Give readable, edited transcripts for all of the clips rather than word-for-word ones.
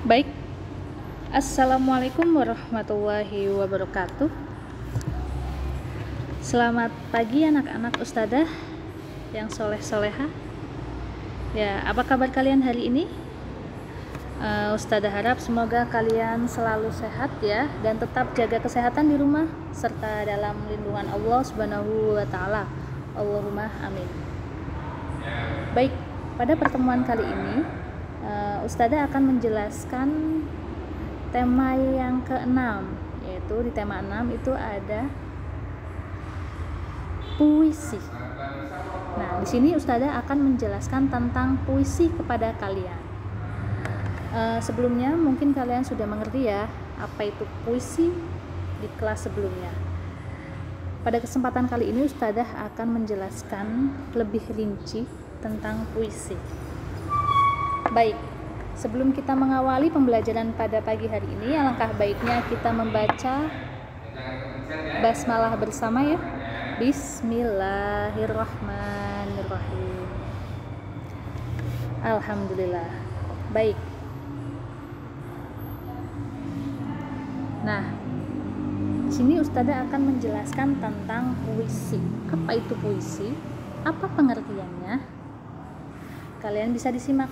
Baik, Assalamualaikum warahmatullahi wabarakatuh. Selamat pagi anak-anak ustadzah yang soleh-soleha. Ya, apa kabar kalian hari ini? Ustadzah harap semoga kalian selalu sehat ya, dan tetap jaga kesehatan di rumah serta dalam lindungan Allah Subhanahu wa Ta'ala. Allahumma amin. Baik, pada pertemuan kali ini Ustadzah akan menjelaskan tema yang ke-6, yaitu di tema 6 itu ada puisi. Nah, di sini Ustadzah akan menjelaskan tentang puisi kepada kalian. Sebelumnya mungkin kalian sudah mengerti ya apa itu puisi di kelas sebelumnya. Pada kesempatan kali ini Ustadzah akan menjelaskan lebih rinci tentang puisi. Baik, sebelum kita mengawali pembelajaran pada pagi hari ini, alangkah baiknya kita membaca basmalah bersama ya. Bismillahirrahmanirrahim. Alhamdulillah. Baik. Nah, sini Ustadzah akan menjelaskan tentang puisi. Apa itu puisi? Apa pengertiannya? Kalian bisa disimak.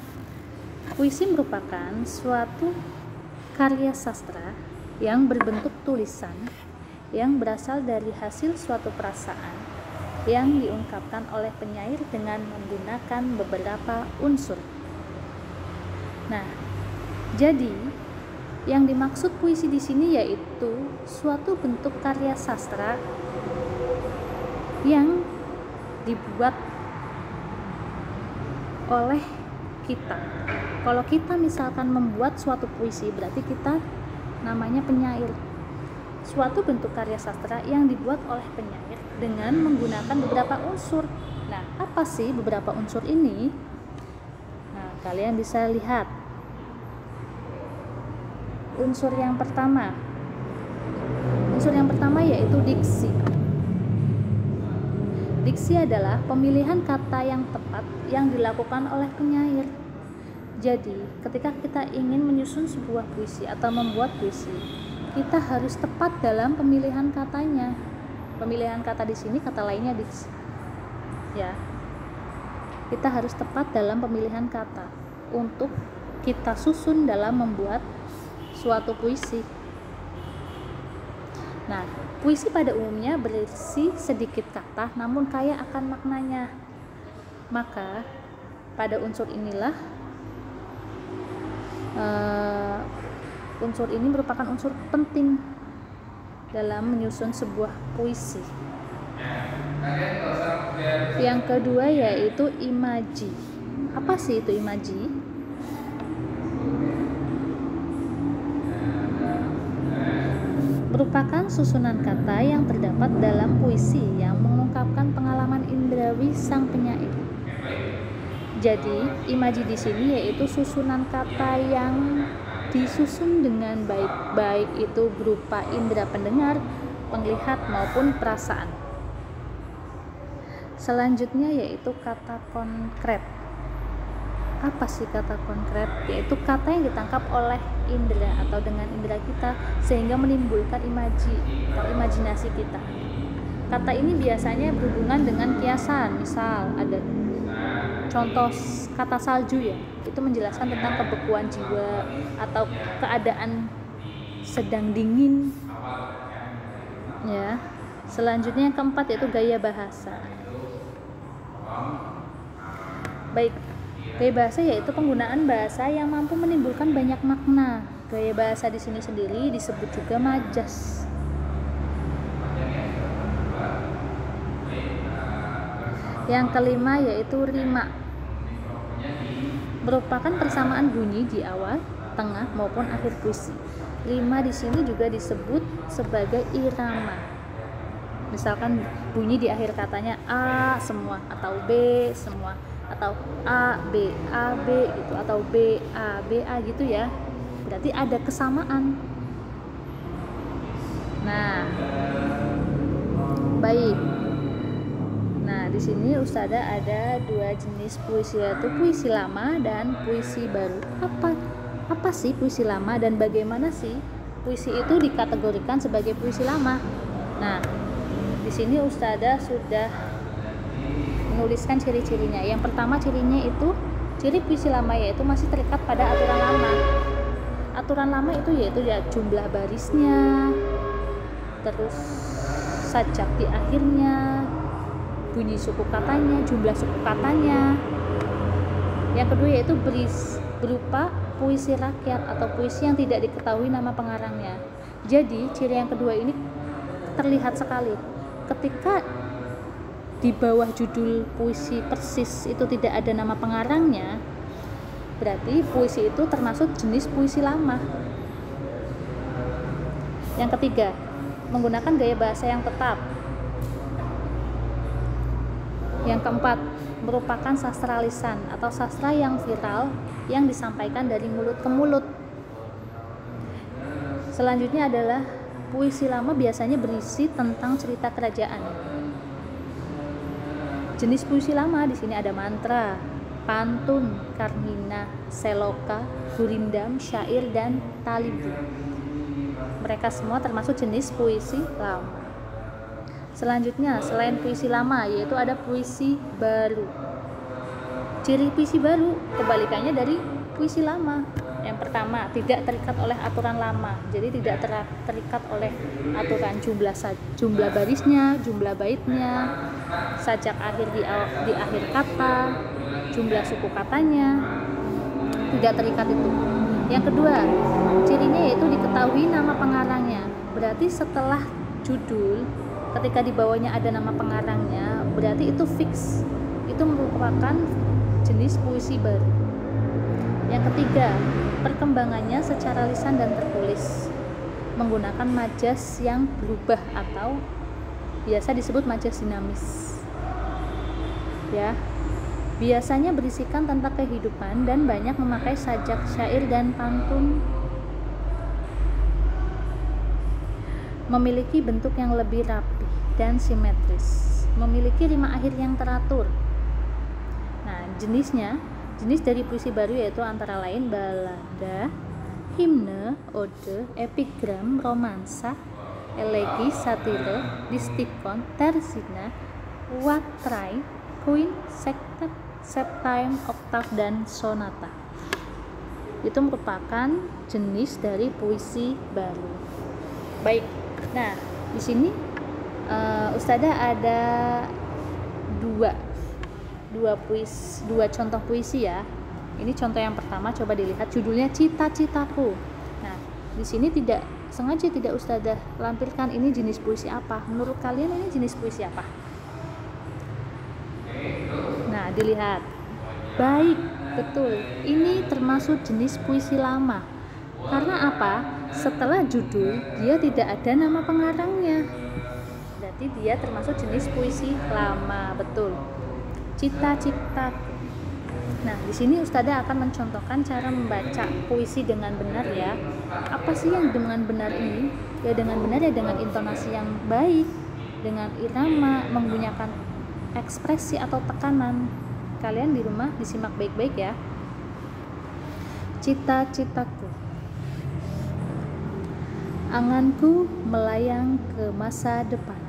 Puisi merupakan suatu karya sastra yang berbentuk tulisan yang berasal dari hasil suatu perasaan yang diungkapkan oleh penyair dengan menggunakan beberapa unsur. Nah, jadi yang dimaksud puisi di sini yaitu suatu bentuk karya sastra yang dibuat oleh kita. Kalau kita misalkan membuat suatu puisi, berarti kita namanya penyair. Suatu bentuk karya sastra yang dibuat oleh penyair dengan menggunakan beberapa unsur. Nah, apa sih beberapa unsur ini? Nah, kalian bisa lihat. Unsur yang pertama yaitu diksi. Diksi adalah pemilihan kata yang tepat yang dilakukan oleh penyair. Jadi, ketika kita ingin menyusun sebuah puisi atau membuat puisi, kita harus tepat dalam pemilihan katanya. Pemilihan kata di sini, kata lainnya diksi. Ya. Kita harus tepat dalam pemilihan kata untuk kita susun dalam membuat suatu puisi. Nah, puisi pada umumnya berisi sedikit kata namun kaya akan maknanya. Maka, pada unsur inilah unsur ini merupakan unsur penting dalam menyusun sebuah puisi. Yang kedua yaitu imaji. Apa sih itu imaji? Merupakan susunan kata yang terdapat dalam puisi yang mengungkapkan pengalaman indrawi sang penyair. Jadi, imaji di sini yaitu susunan kata yang disusun dengan baik, baik itu berupa indera pendengar, penglihat maupun perasaan. Selanjutnya yaitu kata konkret. Apa sih kata konkret? Yaitu kata yang ditangkap oleh indera atau dengan indera kita sehingga menimbulkan imaji atau imajinasi kita. Kata ini biasanya berhubungan dengan kiasan. Misal ada contoh kata salju ya, itu menjelaskan tentang kebekuan jiwa atau keadaan sedang dingin. Ya. Selanjutnya yang keempat yaitu gaya bahasa. Baik, gaya bahasa yaitu penggunaan bahasa yang mampu menimbulkan banyak makna. Gaya bahasa di sini sendiri disebut juga majas. Yang kelima yaitu rima. Merupakan persamaan bunyi di awal, tengah maupun akhir puisi. Rima di sini juga disebut sebagai irama. Misalkan bunyi di akhir katanya A semua atau B semua atau A B gitu atau B A gitu ya. Berarti ada kesamaan. Nah, baik. Nah, di sini Ustadzah ada dua jenis puisi, yaitu puisi lama dan puisi baru. Apa Apa sih puisi lama dan bagaimana sih puisi itu dikategorikan sebagai puisi lama? Nah, di sini Ustazah sudah menuliskan ciri-cirinya. Yang pertama cirinya itu, ciri puisi lama yaitu masih terikat pada aturan lama. Aturan lama itu yaitu ya jumlah barisnya, terus sajak di akhirnya, bunyi suku katanya, jumlah suku katanya. Yang kedua yaitu berupa puisi rakyat atau puisi yang tidak diketahui nama pengarangnya. Jadi ciri yang kedua ini terlihat sekali ketika di bawah judul puisi persis itu tidak ada nama pengarangnya, berarti puisi itu termasuk jenis puisi lama. Yang ketiga, menggunakan gaya bahasa yang tetap. Yang keempat, merupakan sastra lisan atau sastra yang viral yang disampaikan dari mulut ke mulut. Selanjutnya adalah puisi lama biasanya berisi tentang cerita kerajaan. Jenis puisi lama di sini ada mantra, pantun, karmina, seloka, gurindam, syair, dan talibu. Mereka semua termasuk jenis puisi lama. Selanjutnya, selain puisi lama, yaitu ada puisi baru. Ciri puisi baru kebalikannya dari puisi lama. Yang pertama, tidak terikat oleh aturan lama, jadi tidak terikat oleh aturan jumlah barisnya, jumlah baitnya, sajak akhir di akhir kata, jumlah suku katanya, tidak terikat itu. Yang kedua, cirinya yaitu diketahui nama pengarangnya. Berarti setelah judul, ketika di bawahnya ada nama pengarangnya, berarti itu fix, itu merupakan jenis puisi baru. Yang ketiga, perkembangannya secara lisan dan tertulis, menggunakan majas yang berubah atau biasa disebut majas dinamis. Ya, biasanya berisikan tentang kehidupan dan banyak memakai sajak syair dan pantun. Memiliki bentuk yang lebih rapi dan simetris, memiliki rima akhir yang teratur. Nah, jenis dari puisi baru yaitu antara lain balada, himne, ode, epigram, romansa, elegi, satire, distikon, terzina, watrai, queen, sektet, septime, oktav, dan sonata. Itu merupakan jenis dari puisi baru. Baik, nah di sini Ustazah ada dua contoh puisi ya. Ini contoh yang pertama, coba dilihat judulnya Cita-citaku. Nah, di sini sengaja tidak Ustazah lampirkan ini jenis puisi apa. Menurut kalian ini jenis puisi apa? Nah, dilihat. Baik, betul. Ini termasuk jenis puisi lama. Karena apa? Setelah judul, dia tidak ada nama pengarangnya. Berarti dia termasuk jenis puisi lama, betul. Cita-citaku. Nah, di sini Ustazah akan mencontohkan cara membaca puisi dengan benar ya. Apa sih yang dengan benar ini? Ya dengan benar ya dengan intonasi yang baik, dengan irama, menggunakan ekspresi atau tekanan. Kalian di rumah disimak baik-baik ya. Cita-citaku. Anganku melayang ke masa depan.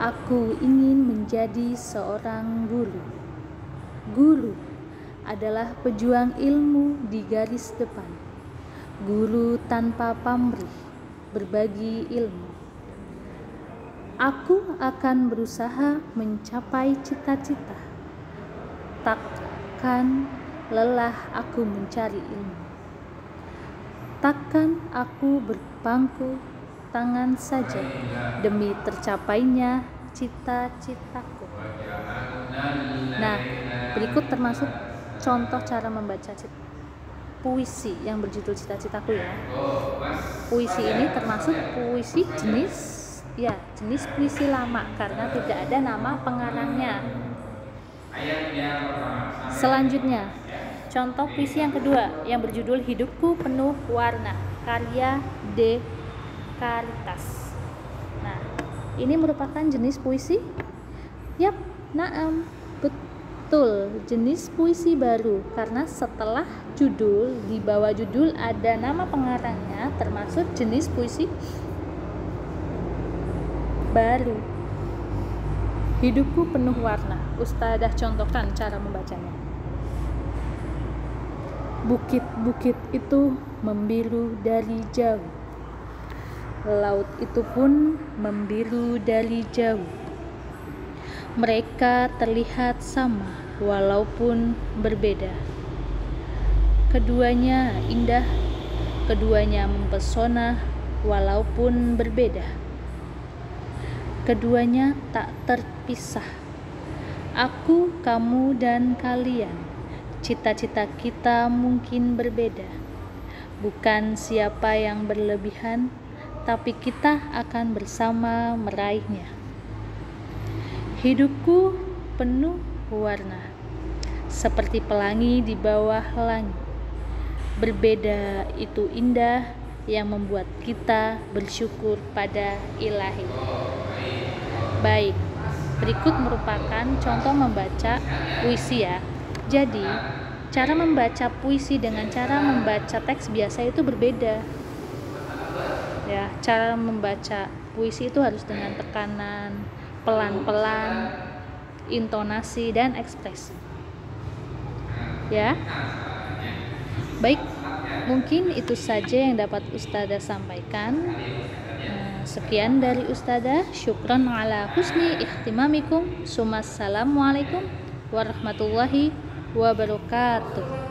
Aku ingin menjadi seorang guru. Guru adalah pejuang ilmu di garis depan. Guru tanpa pamrih, berbagi ilmu. Aku akan berusaha mencapai cita-cita. Takkan lelah aku mencari ilmu. Takkan aku berpangku tangan saja demi tercapainya cita-citaku. Nah, berikut termasuk contoh cara membaca puisi yang berjudul Cita-citaku ya. Puisi ini termasuk puisi jenis puisi lama karena tidak ada nama pengarangnya. Selanjutnya, contoh puisi yang kedua yang berjudul Hidupku Penuh Warna, karya D. Karitas. Nah, ini merupakan jenis puisi? Yap, naam. Betul, jenis puisi baru karena setelah judul, di bawah judul ada nama pengarangnya, termasuk jenis puisi baru. Hidupku penuh warna. Ustadzah contohkan cara membacanya. Bukit-bukit itu membiru dari jauh. Laut itu pun membiru dari jauh. Mereka terlihat sama walaupun berbeda. Keduanya indah, keduanya mempesona walaupun berbeda. Keduanya tak terpisah. Aku, kamu, dan kalian. Cita-cita kita mungkin berbeda. Bukan siapa yang berlebihan, tapi kita akan bersama meraihnya. Hidupku penuh warna, seperti pelangi di bawah langit. Berbeda itu indah, yang membuat kita bersyukur pada Ilahi. Baik, berikut merupakan contoh membaca puisi ya. Jadi, cara membaca puisi dengan cara membaca teks biasa itu berbeda. Ya, cara membaca puisi itu harus dengan tekanan, pelan-pelan, intonasi, dan ekspresi. Ya, baik, mungkin itu saja yang dapat Ustadzah sampaikan. Sekian dari Ustadzah. Syukran ala husni ihtimamikum. Assalamualaikum warahmatullahi wabarakatuh.